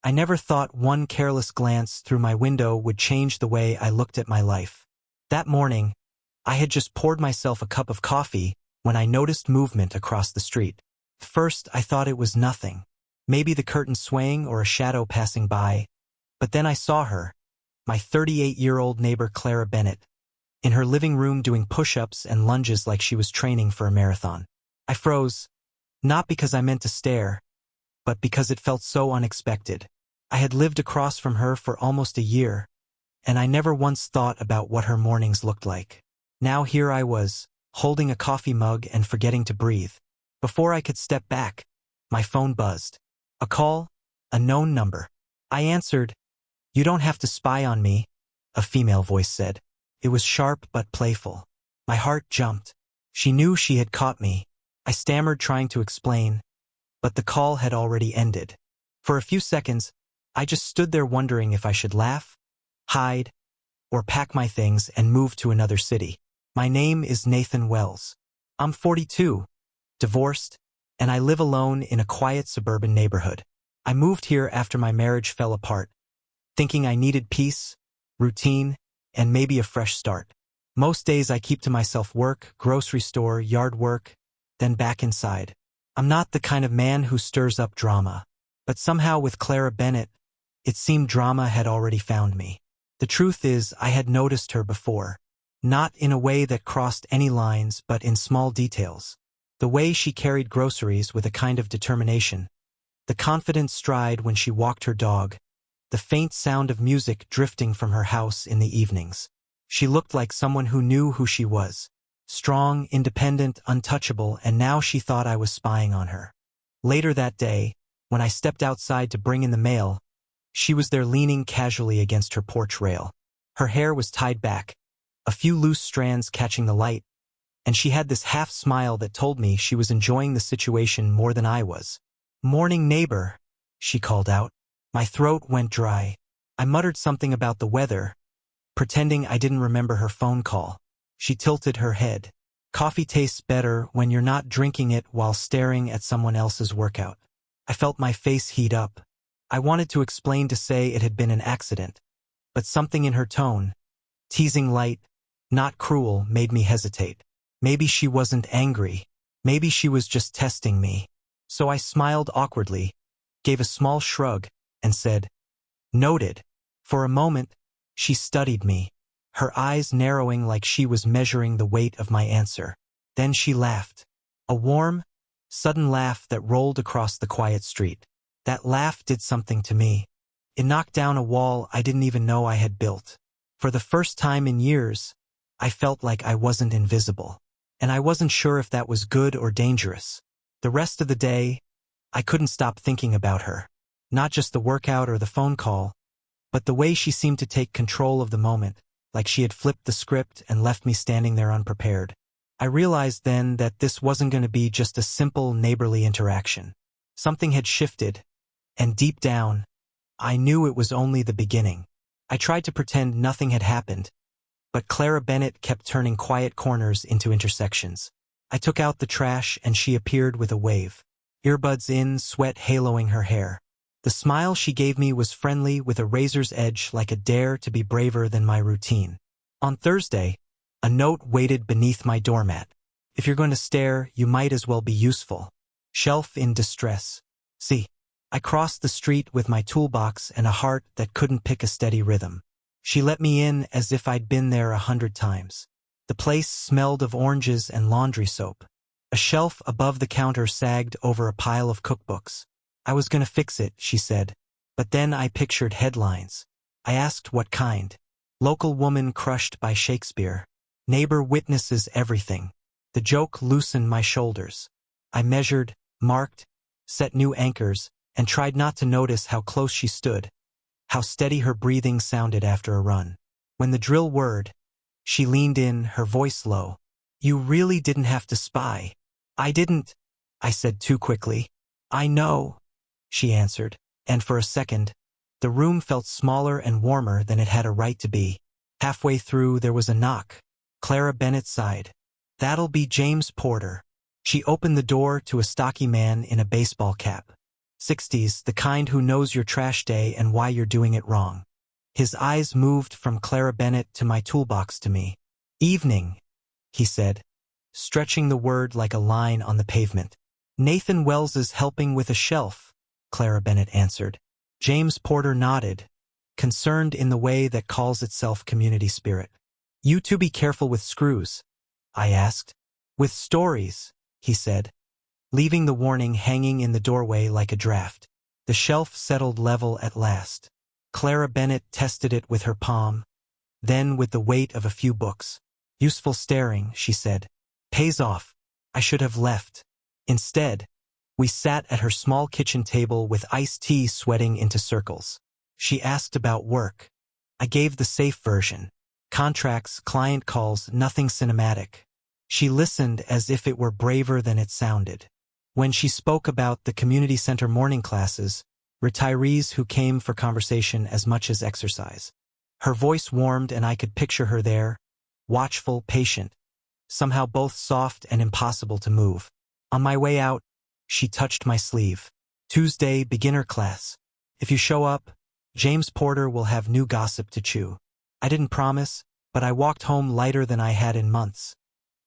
I never thought one careless glance through my window would change the way I looked at my life. That morning, I had just poured myself a cup of coffee when I noticed movement across the street. First, I thought it was nothing. Maybe the curtain swaying or a shadow passing by. But then I saw her, my 38-year-old neighbor Clara Bennett, in her living room doing push-ups and lunges like she was training for a marathon. I froze, not because I meant to stare, but because it felt so unexpected. I had lived across from her for almost a year, and I never once thought about what her mornings looked like. Now here I was, holding a coffee mug and forgetting to breathe. Before I could step back, my phone buzzed. A call, a known number. I answered. "You don't have to spy on me," a female voice said. It was sharp but playful. My heart jumped. She knew she had caught me. I stammered, trying to explain, but the call had already ended. For a few seconds, I just stood there wondering if I should laugh, hide, or pack my things and move to another city. My name is Nathan Wells. I'm 42, divorced, and I live alone in a quiet suburban neighborhood. I moved here after my marriage fell apart, thinking I needed peace, routine, and maybe a fresh start. Most days I keep to myself: work, grocery store, yard work, then back inside. I'm not the kind of man who stirs up drama, but somehow with Clara Bennett, it seemed drama had already found me. The truth is, I had noticed her before, not in a way that crossed any lines, but in small details. The way she carried groceries with a kind of determination, the confident stride when she walked her dog, the faint sound of music drifting from her house in the evenings. She looked like someone who knew who she was. Strong, independent, untouchable, and now she thought I was spying on her. Later that day, when I stepped outside to bring in the mail, she was there leaning casually against her porch rail. Her hair was tied back, a few loose strands catching the light, and she had this half smile that told me she was enjoying the situation more than I was. "Morning, neighbor," she called out. My throat went dry. I muttered something about the weather, pretending I didn't remember her phone call. She tilted her head. "Coffee tastes better when you're not drinking it while staring at someone else's workout." I felt my face heat up. I wanted to explain, to say it had been an accident, but something in her tone, teasing light, not cruel, made me hesitate. Maybe she wasn't angry. Maybe she was just testing me. So I smiled awkwardly, gave a small shrug, and said, "Noted." For a moment, she studied me, her eyes narrowing like she was measuring the weight of my answer. Then she laughed. A warm, sudden laugh that rolled across the quiet street. That laugh did something to me. It knocked down a wall I didn't even know I had built. For the first time in years, I felt like I wasn't invisible. And I wasn't sure if that was good or dangerous. The rest of the day, I couldn't stop thinking about her. Not just the workout or the phone call, but the way she seemed to take control of the moment, like she had flipped the script and left me standing there unprepared. I realized then that this wasn't going to be just a simple neighborly interaction. Something had shifted, and deep down, I knew it was only the beginning. I tried to pretend nothing had happened, but Clara Bennett kept turning quiet corners into intersections. I took out the trash and she appeared with a wave. Earbuds in, sweat haloing her hair. The smile she gave me was friendly, with a razor's edge, like a dare to be braver than my routine. On Thursday, a note waited beneath my doormat. "If you're going to stare, you might as well be useful. Shelf in distress. See." I crossed the street with my toolbox and a heart that couldn't pick a steady rhythm. She let me in as if I'd been there 100 times. The place smelled of oranges and laundry soap. A shelf above the counter sagged over a pile of cookbooks. "I was going to fix it," she said. But then I pictured headlines. I asked what kind. "Local woman crushed by Shakespeare." "Neighbor witnesses everything." The joke loosened my shoulders. I measured, marked, set new anchors, and tried not to notice how close she stood, how steady her breathing sounded after a run. When the drill whirred, she leaned in, her voice low. "You really didn't have to spy." "I didn't," I said too quickly. "I know," she answered, and for a second, the room felt smaller and warmer than it had a right to be. Halfway through, there was a knock. Clara Bennett sighed. "That'll be James Porter." She opened the door to a stocky man in a baseball cap. 60s, the kind who knows your trash day and why you're doing it wrong. His eyes moved from Clara Bennett to my toolbox to me. Evening, he said, stretching the word like a line on the pavement. Nathan Wells is helping with a shelf, Clara Bennett answered. James Porter nodded, concerned in the way that calls itself community spirit. You two be careful with screws, I asked. With stories, he said, leaving the warning hanging in the doorway like a draft. The shelf settled level at last. Clara Bennett tested it with her palm, then with the weight of a few books. Useful staring, she said. Pays off. I should have left. Instead, we sat at her small kitchen table with iced tea sweating into circles. She asked about work. I gave the safe version. Contracts, client calls, nothing cinematic. She listened as if it were braver than it sounded. When she spoke about the community center morning classes, retirees who came for conversation as much as exercise, her voice warmed and I could picture her there, watchful, patient, somehow both soft and impossible to move. On my way out, she touched my sleeve. Tuesday, beginner class. If you show up, James Porter will have new gossip to chew. I didn't promise, but I walked home lighter than I had in months,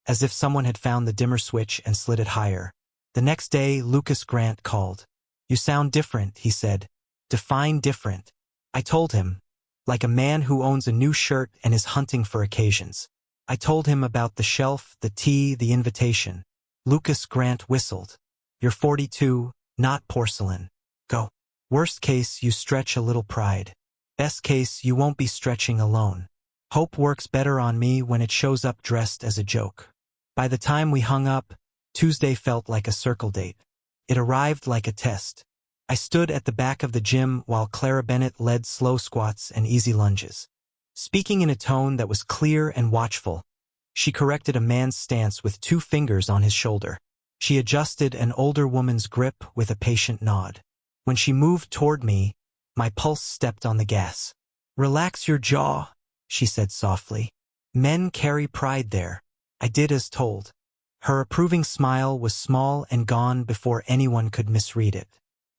as if someone had found the dimmer switch and slid it higher. The next day, Lucas Grant called. You sound different, he said. Define different. I told him, like a man who owns a new shirt and is hunting for occasions. I told him about the shelf, the tea, the invitation. Lucas Grant whistled. You're 42, not porcelain. Go. Worst case, you stretch a little pride. Best case, you won't be stretching alone. Hope works better on me when it shows up dressed as a joke. By the time we hung up, Tuesday felt like a circle date. It arrived like a test. I stood at the back of the gym while Clara Bennett led slow squats and easy lunges. Speaking in a tone that was clear and watchful, she corrected a man's stance with 2 fingers on his shoulder. She adjusted an older woman's grip with a patient nod. When she moved toward me, my pulse stepped on the gas. Relax your jaw, she said softly. Men carry pride there. I did as told. Her approving smile was small and gone before anyone could misread it.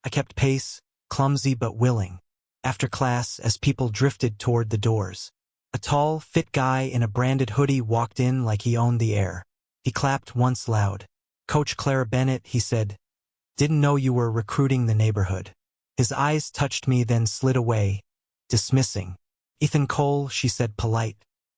I kept pace, clumsy but willing. After class, as people drifted toward the doors, a tall, fit guy in a branded hoodie walked in like he owned the air. He clapped once loud. Coach Clara Bennett, he said. Didn't know you were recruiting the neighborhood. His eyes touched me then slid away, dismissing. Ethan Cole, she said polite.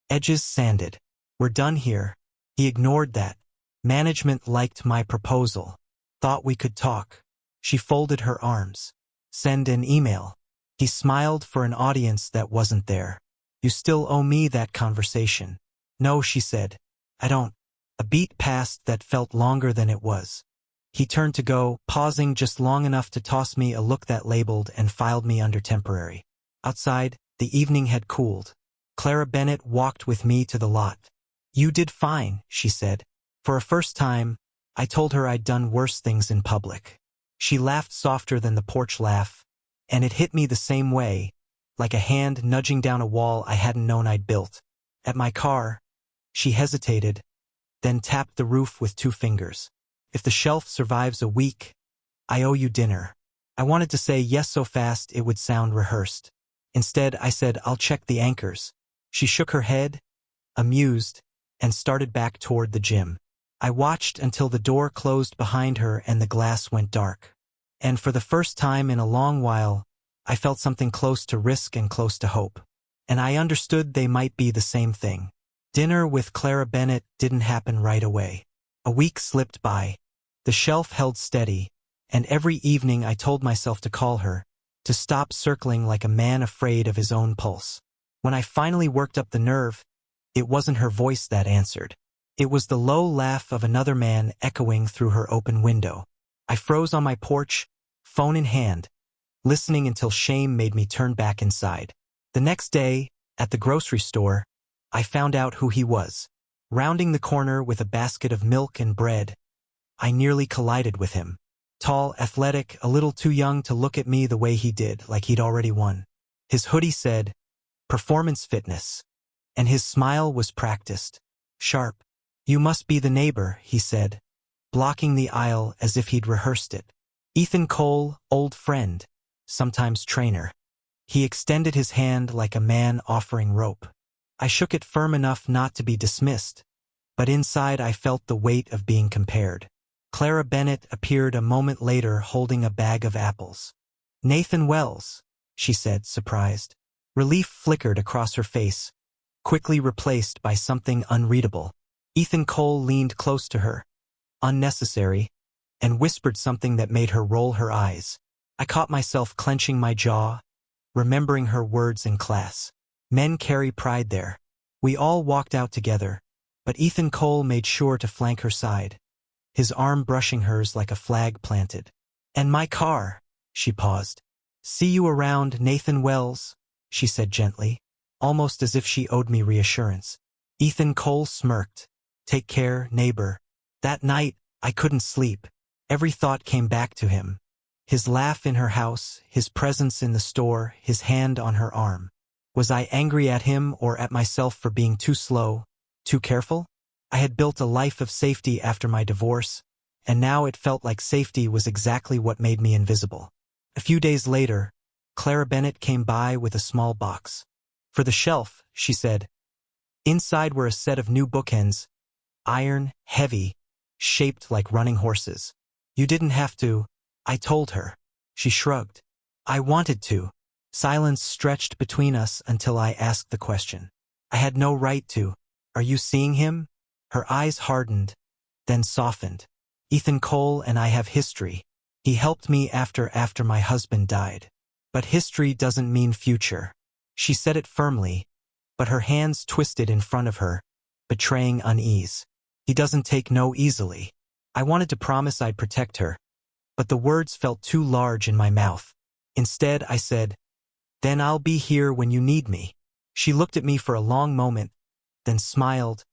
Edges sanded. We're done here. He ignored that. Management liked my proposal. Thought we could talk. She folded her arms. Send an email. He smiled for an audience that wasn't there. You still owe me that conversation. No, she said. I don't. A beat passed that felt longer than it was. He turned to go, pausing just long enough to toss me a look that labeled and filed me under temporary. Outside, the evening had cooled. Clara Bennett walked with me to the lot. You did fine, she said. For a first time, I told her I'd done worse things in public. She laughed softer than the porch laugh, and it hit me the same way, like a hand nudging down a wall I hadn't known I'd built. At my car, she hesitated, then tapped the roof with 2 fingers. If the shelf survives a week, I owe you dinner. I wanted to say yes so fast it would sound rehearsed. Instead, I said, I'll check the anchors. She shook her head, amused, and started back toward the gym. I watched until the door closed behind her and the glass went dark. And for the first time in a long while, I felt something close to risk and close to hope. And I understood they might be the same thing. Dinner with Clara Bennett didn't happen right away. A week slipped by. The shelf held steady, and every evening I told myself to call her, to stop circling like a man afraid of his own pulse. When I finally worked up the nerve, it wasn't her voice that answered. It was the low laugh of another man echoing through her open window. I froze on my porch, phone in hand, listening until shame made me turn back inside. The next day, at the grocery store, I found out who he was. Rounding the corner with a basket of milk and bread, I nearly collided with him. Tall, athletic, a little too young to look at me the way he did, like he'd already won. His hoodie said, Performance Fitness, and his smile was practiced, sharp. You must be the neighbor, he said, blocking the aisle as if he'd rehearsed it. Ethan Cole, old friend, sometimes trainer. He extended his hand like a man offering rope. I shook it firm enough not to be dismissed, but inside I felt the weight of being compared. Clara Bennett appeared a moment later holding a bag of apples. "Nathan Wells," she said, surprised. Relief flickered across her face, quickly replaced by something unreadable. Ethan Cole leaned close to her, unnecessary, and whispered something that made her roll her eyes. I caught myself clenching my jaw, remembering her words in class. Men carry pride there. We all walked out together, but Ethan Cole made sure to flank her side, his arm brushing hers like a flag planted. "And my car," she paused. "See you around, Nathan Wells," she said gently, almost as if she owed me reassurance. Ethan Cole smirked. "Take care, neighbor." That night, I couldn't sleep. Every thought came back to him. His laugh in her house, his presence in the store, his hand on her arm. Was I angry at him or at myself for being too slow, too careful? I had built a life of safety after my divorce, and now it felt like safety was exactly what made me invisible. A few days later, Clara Bennett came by with a small box. "For the shelf," she said. Inside were a set of new bookends, iron, heavy, shaped like running horses. "You didn't have to," I told her. She shrugged. "I wanted to." Silence stretched between us until I asked the question. "I had no right to. Are you seeing him?" Her eyes hardened, then softened. "Ethan Cole and I have history. He helped me after my husband died. But history doesn't mean future." She said it firmly, but her hands twisted in front of her, betraying unease. "He doesn't take no easily." I wanted to promise I'd protect her, but the words felt too large in my mouth. Instead, I said, "Then I'll be here when you need me." She looked at me for a long moment, then smiled,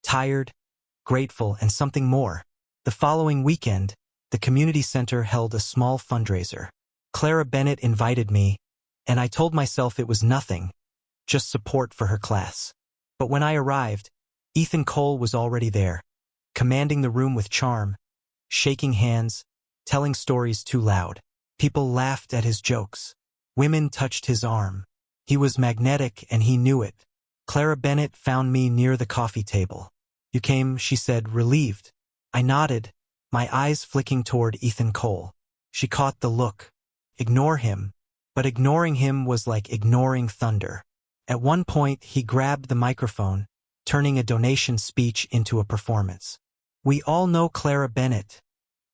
tired, grateful, and something more. The following weekend, the community center held a small fundraiser. Clara Bennett invited me, and I told myself it was nothing, just support for her class. But when I arrived, Ethan Cole was already there, commanding the room with charm, shaking hands, telling stories too loud. People laughed at his jokes. Women touched his arm. He was magnetic and he knew it. Clara Bennett found me near the coffee table. "You came," she said, relieved. I nodded, my eyes flicking toward Ethan Cole. She caught the look. Ignore him. But ignoring him was like ignoring thunder. At one point, he grabbed the microphone, turning a donation speech into a performance. "We all know Clara Bennett,"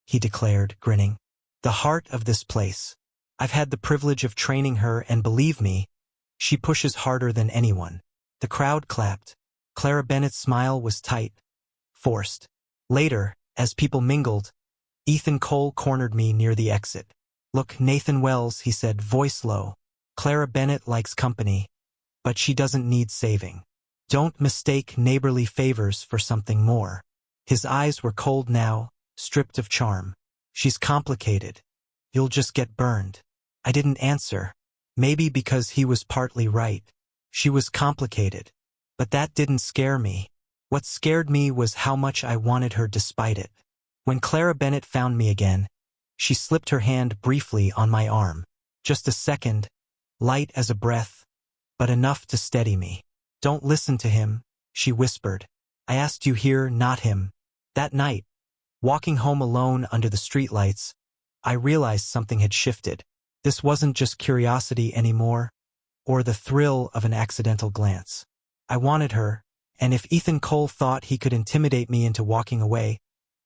he declared, grinning. "The heart of this place. I've had the privilege of training her, and believe me, she pushes harder than anyone." The crowd clapped. Clara Bennett's smile was tight, forced. Later, as people mingled, Ethan Cole cornered me near the exit. "Look, Nathan Wells," he said, voice low. "Clara Bennett likes company, but she doesn't need saving. Don't mistake neighborly favors for something more." His eyes were cold now, stripped of charm. "She's complicated. You'll just get burned." I didn't answer, maybe because he was partly right. She was complicated, but that didn't scare me. What scared me was how much I wanted her despite it. When Clara Bennett found me again, she slipped her hand briefly on my arm. Just a second, light as a breath, but enough to steady me. "Don't listen to him," she whispered. "I asked you here, not him." That night, walking home alone under the streetlights, I realized something had shifted. This wasn't just curiosity anymore, or the thrill of an accidental glance. I wanted her, and if Ethan Cole thought he could intimidate me into walking away,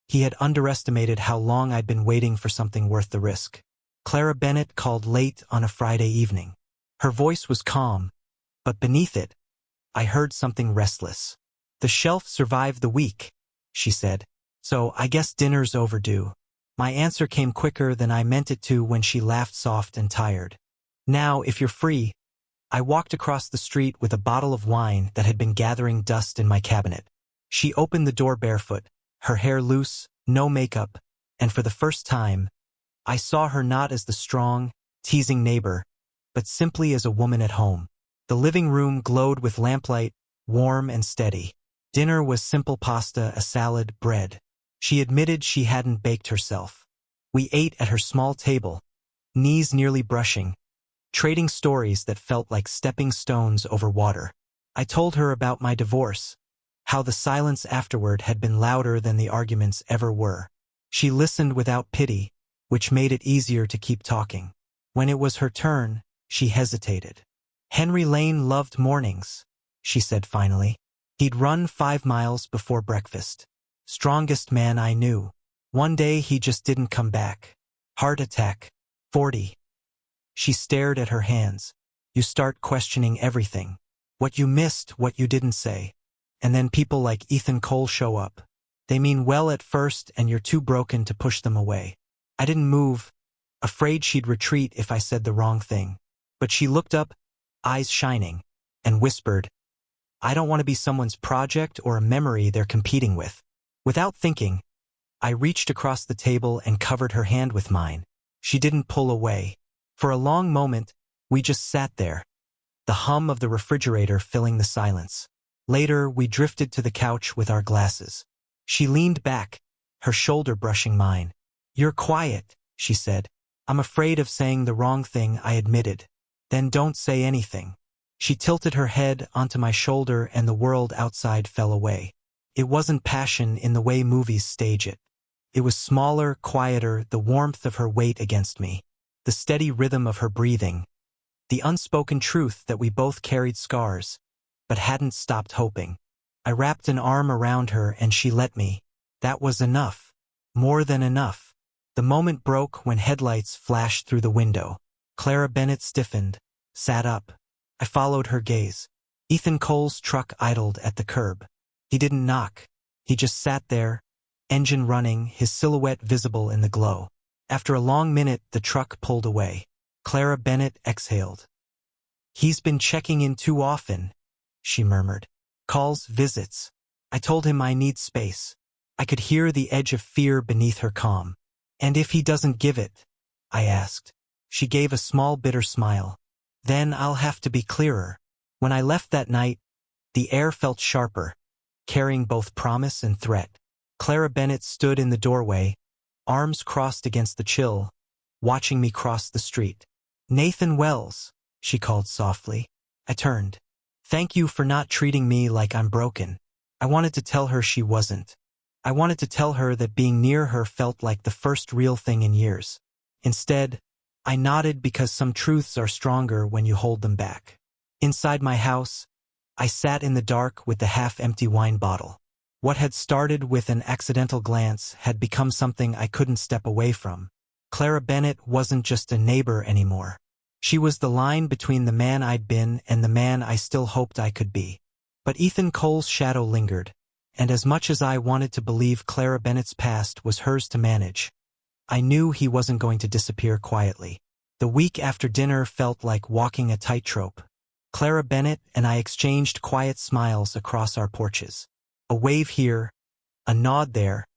he had underestimated how long I'd been waiting for something worth the risk. Clara Bennett called late on a Friday evening. Her voice was calm, but beneath it, I heard something restless. "The shelf survived the week," she said, "so I guess dinner's overdue." My answer came quicker than I meant it to when she laughed soft and tired. "Now, if you're free." I walked across the street with a bottle of wine that had been gathering dust in my cabinet. She opened the door barefoot, her hair loose, no makeup, and for the first time, I saw her not as the strong, teasing neighbor, but simply as a woman at home. The living room glowed with lamplight, warm and steady. Dinner was simple pasta, a salad, bread. She admitted she hadn't baked herself. We ate at her small table, knees nearly brushing, trading stories that felt like stepping stones over water. I told her about my divorce, how the silence afterward had been louder than the arguments ever were. She listened without pity, which made it easier to keep talking. When it was her turn, she hesitated. Henry Lane loved mornings, she said finally. He'd run 5 miles before breakfast. Strongest man I knew. One day he just didn't come back. Heart attack. 40. She stared at her hands. You start questioning everything. What you missed, what you didn't say. And then people like Ethan Cole show up. They mean well at first and you're too broken to push them away. I didn't move, afraid she'd retreat if I said the wrong thing. But she looked up, eyes shining, and whispered, I don't want to be someone's project or a memory they're competing with. Without thinking, I reached across the table and covered her hand with mine. She didn't pull away. For a long moment, we just sat there, the hum of the refrigerator filling the silence. Later, we drifted to the couch with our glasses. She leaned back, her shoulder brushing mine. You're quiet, she said. I'm afraid of saying the wrong thing, I admitted. Then don't say anything. She tilted her head onto my shoulder and the world outside fell away. It wasn't passion in the way movies stage it. It was smaller, quieter, the warmth of her weight against me, the steady rhythm of her breathing, the unspoken truth that we both carried scars, but hadn't stopped hoping. I wrapped an arm around her and she let me. That was enough. More than enough. The moment broke when headlights flashed through the window. Clara Bennett stiffened, sat up. I followed her gaze. Ethan Cole's truck idled at the curb. He didn't knock. He just sat there, engine running, his silhouette visible in the glow. After a long minute, the truck pulled away. Clara Bennett exhaled. He's been checking in too often, she murmured. Calls, visits. I told him I need space. I could hear the edge of fear beneath her calm. And if he doesn't give it? I asked. She gave a small bitter smile. Then I'll have to be clearer. When I left that night, the air felt sharper, carrying both promise and threat. Clara Bennett stood in the doorway, arms crossed against the chill, watching me cross the street. Nathan Wells, she called softly. I turned. Thank you for not treating me like I'm broken. I wanted to tell her she wasn't. I wanted to tell her that being near her felt like the first real thing in years. Instead, I nodded because some truths are stronger when you hold them back. Inside my house, I sat in the dark with the half-empty wine bottle. What had started with an accidental glance had become something I couldn't step away from. Clara Bennett wasn't just a neighbor anymore. She was the line between the man I'd been and the man I still hoped I could be. But Ethan Cole's shadow lingered, and as much as I wanted to believe Clara Bennett's past was hers to manage, I knew he wasn't going to disappear quietly. The week after dinner felt like walking a tightrope. Clara Bennett and I exchanged quiet smiles across our porches. A wave here, a nod there,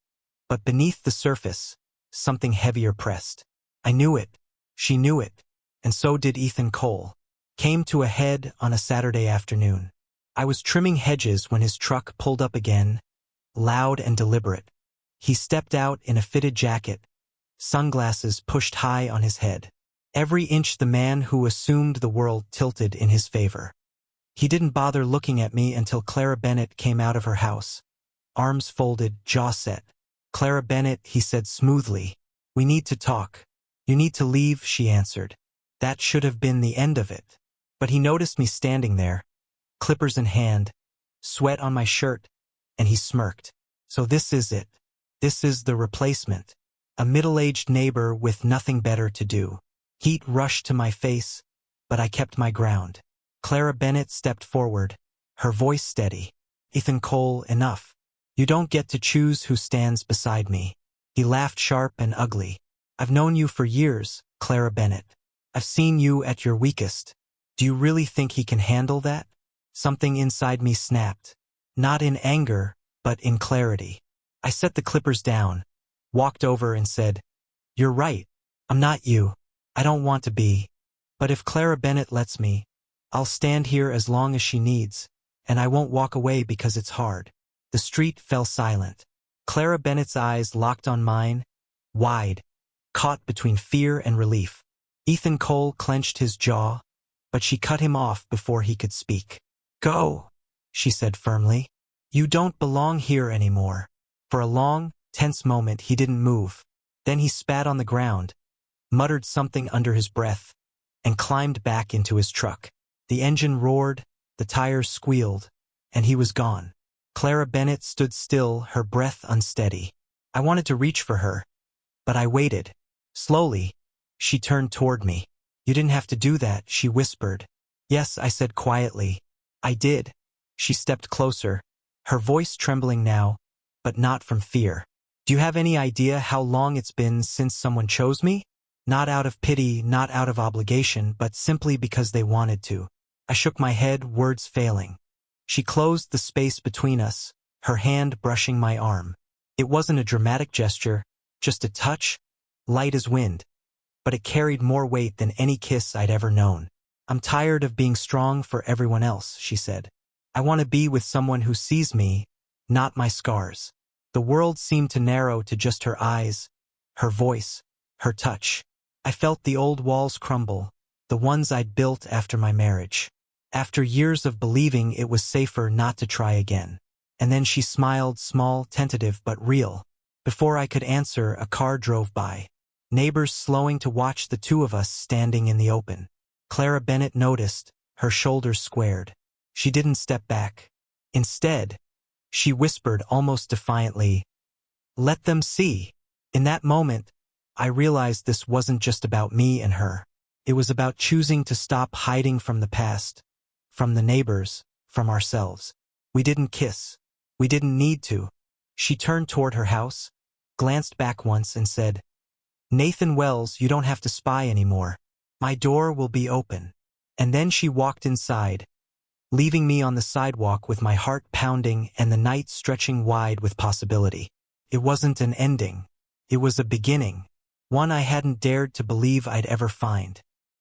but beneath the surface, something heavier pressed. I knew it, she knew it, and so did Ethan Cole. Came to a head on a Saturday afternoon. I was trimming hedges when his truck pulled up again, loud and deliberate. He stepped out in a fitted jacket, sunglasses pushed high on his head. Every inch the man who assumed the world tilted in his favor. He didn't bother looking at me until Clara Bennett came out of her house. Arms folded, jaw set. Clara Bennett, he said smoothly. We need to talk. You need to leave, she answered. That should have been the end of it. But he noticed me standing there, clippers in hand, sweat on my shirt, and he smirked. So this is it. This is the replacement. A middle-aged neighbor with nothing better to do. Heat rushed to my face, but I kept my ground. Clara Bennett stepped forward, her voice steady. Ethan Cole, enough. You don't get to choose who stands beside me. He laughed sharp and ugly. I've known you for years, Clara Bennett. I've seen you at your weakest. Do you really think he can handle that? Something inside me snapped. Not in anger, but in clarity. I set the clippers down, walked over and said, You're right. I'm not you. I don't want to be. But if Clara Bennett lets me, I'll stand here as long as she needs, and I won't walk away because it's hard. The street fell silent. Clara Bennett's eyes locked on mine, wide, caught between fear and relief. Ethan Cole clenched his jaw, but she cut him off before he could speak. "Go," she said firmly. "You don't belong here anymore." For a long, tense moment he didn't move. Then he spat on the ground, muttered something under his breath, and climbed back into his truck. The engine roared, the tires squealed, and he was gone. Clara Bennett stood still, her breath unsteady. I wanted to reach for her, but I waited. Slowly, she turned toward me. "You didn't have to do that," she whispered. "Yes," I said quietly. "I did." She stepped closer, her voice trembling now, but not from fear. "Do you have any idea how long it's been since someone chose me? Not out of pity, not out of obligation, but simply because they wanted to." I shook my head, words failing. She closed the space between us, her hand brushing my arm. It wasn't a dramatic gesture, just a touch, light as wind, but it carried more weight than any kiss I'd ever known. "I'm tired of being strong for everyone else," she said. "I want to be with someone who sees me, not my scars." The world seemed to narrow to just her eyes, her voice, her touch. I felt the old walls crumble, the ones I'd built after my marriage. After years of believing it was safer not to try again. And then she smiled, small, tentative, but real. Before I could answer, a car drove by. Neighbors slowing to watch the two of us standing in the open. Clara Bennett noticed, her shoulders squared. She didn't step back. Instead, she whispered almost defiantly, "Let them see." In that moment, I realized this wasn't just about me and her. It was about choosing to stop hiding from the past, from the neighbors, from ourselves. We didn't kiss. We didn't need to. She turned toward her house, glanced back once and said, "Nathan Wells, you don't have to spy anymore. My door will be open." And then she walked inside, leaving me on the sidewalk with my heart pounding and the night stretching wide with possibility. It wasn't an ending. It was a beginning, one I hadn't dared to believe I'd ever find.